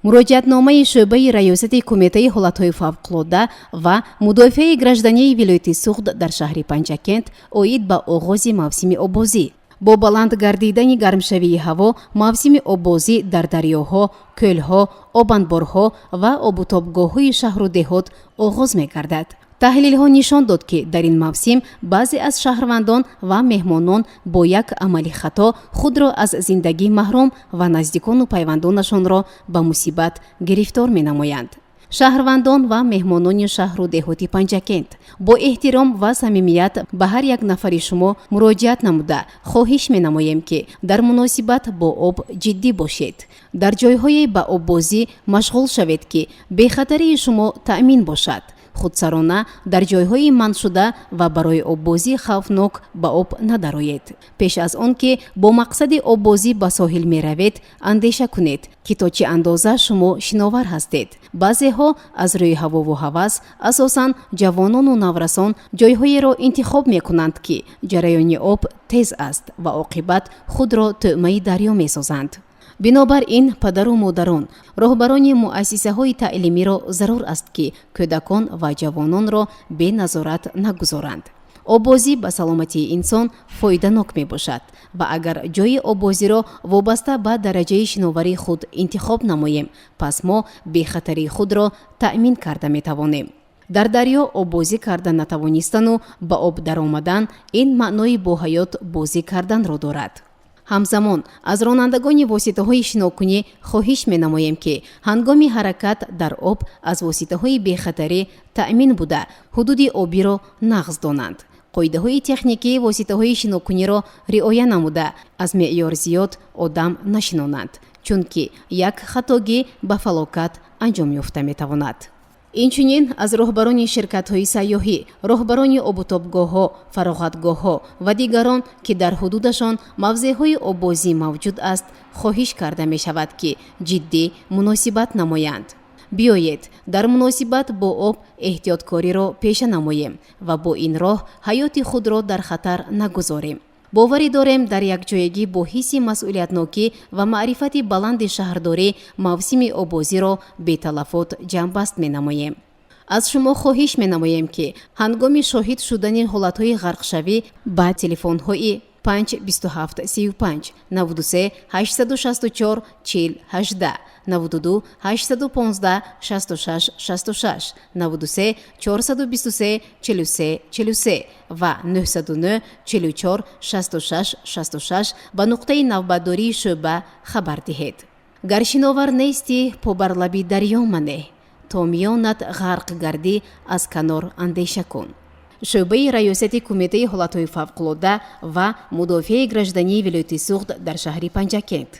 муроҷиатномаи шӯъбаи раёсати кумитаи ҳолатҳои фавқулодда ва мудофиаи гражданияи вилояти Суғд дар шаҳри Панҷакент оид ба оғози мавсими обозӣ. бо баланд гардидани гармшавии ҳаво мавсими обозӣ дар дарёҳо, кӯлҳо, обанборҳо ва обутобгоҳҳои шаҳру деҳот оғоз мегардад. таҳлилҳо нишон дод, ки дар ин мавсим баъзе аз шаҳрвандон ва меҳмонон бо як амали хато худро аз зиндагӣ маҳрум ва наздикону пайвандонашонро ба мусибат гирифтор менамоянд. шаҳрвандон ва меҳмонони шаҳру деҳоти Панҷакент, бо эҳтиром ва самимият ба ҳар як нафари шумо муроҷиат намуда хоҳиш менамоем, ки дар муносибат бо об ҷиддӣ бошед. дар ҷойҳое ба оббозӣ машғул шавед, ки бехатарии шумо таъмин бошад. худсарона дар ҷойҳои манъшуда ва барои оббозӣ хавфнок ба об надароед. пеш аз он ки бо мақсади оббозӣ ба соҳил меравед, андеша кунед, ки то чӣ андоза шумо шиновар ҳастед. баъзеҳо аз рӯи ҳавову ҳавас, асосан ҷавонону наврасон, ҷойҳоеро интихоб мекунанд, ки ҷараёни об тез аст ва оқибат худро тӯъмаи дарё месозанд. бинобар ин падару модарон, роҳбарони муассисаҳои таълимиро зарур аст, ки кӯдакон ва ҷавононро беназорат нагузоранд. оббозӣ ба саломатии инсон фоиданок мебошад ва агар ҷои оббозиро вобаста ба дараҷаи шиноварии худ интихоб намоем, пас мо бехатарии худро таъмин карда метавонем. дар дарё оббозӣ карда натавонистану ба об даромадан ин маънои боҳаёт бозӣ карданро дорад. ҳамзамон аз ронандагони воситаҳои шинокунӣ хоҳиш менамоем, ки ҳангоми ҳаракат дар об аз воситаҳои бехатарӣ таъмин буда ҳудуди обиро нағз донанд. қоидаҳои техникии воситаҳои шинокуниро риоя намуда аз меъёр зиёд одам нашинонанд, чунки як хатогӣ ба фалокат анҷом ёфта метавонад. инчунин аз роҳбарони ширкатҳои сайёҳӣ, роҳбарони обутобгоҳҳо, фароғатгоҳҳо ва дигарон, ки дар ҳудудашон мавзеъҳои оббозӣ мавҷуд аст, хоҳиш карда мешавад, ки ҷиддӣ муносибат намоянд. биёед дар муносибат бо об эҳтиёткориро пеша намоем ва бо ин роҳ ҳаёти худро дар хатар нагузорем. боварӣ дорем дар якҷоягӣ бо ҳисси масъулиятнокӣ ва маърифати баланди шаҳрдорӣ мавсими оббозиро беталафот ҷамъбаст менамоем. аз шумо хоҳиш менамоем, ки ҳангоми шоҳид шудани ҳолатҳои ғарқшавӣ ба телефонҳои 52735 93 864 40 18 92 815 66 66 93 423 43 43 ва 909 44 66 66 ба нуқтаи навбатдории шӯъба хабар диҳед. гар шиновар нестӣ по бар лаби дарё манеҳ, то миёнат ғарқ гардӣ аз канор андеша кун. шӯъбаи раёсати кумитаи ҳолатҳои фавқулодда ва мудофиаи граждании вилояти Суғд дар шаҳри Панҷакент.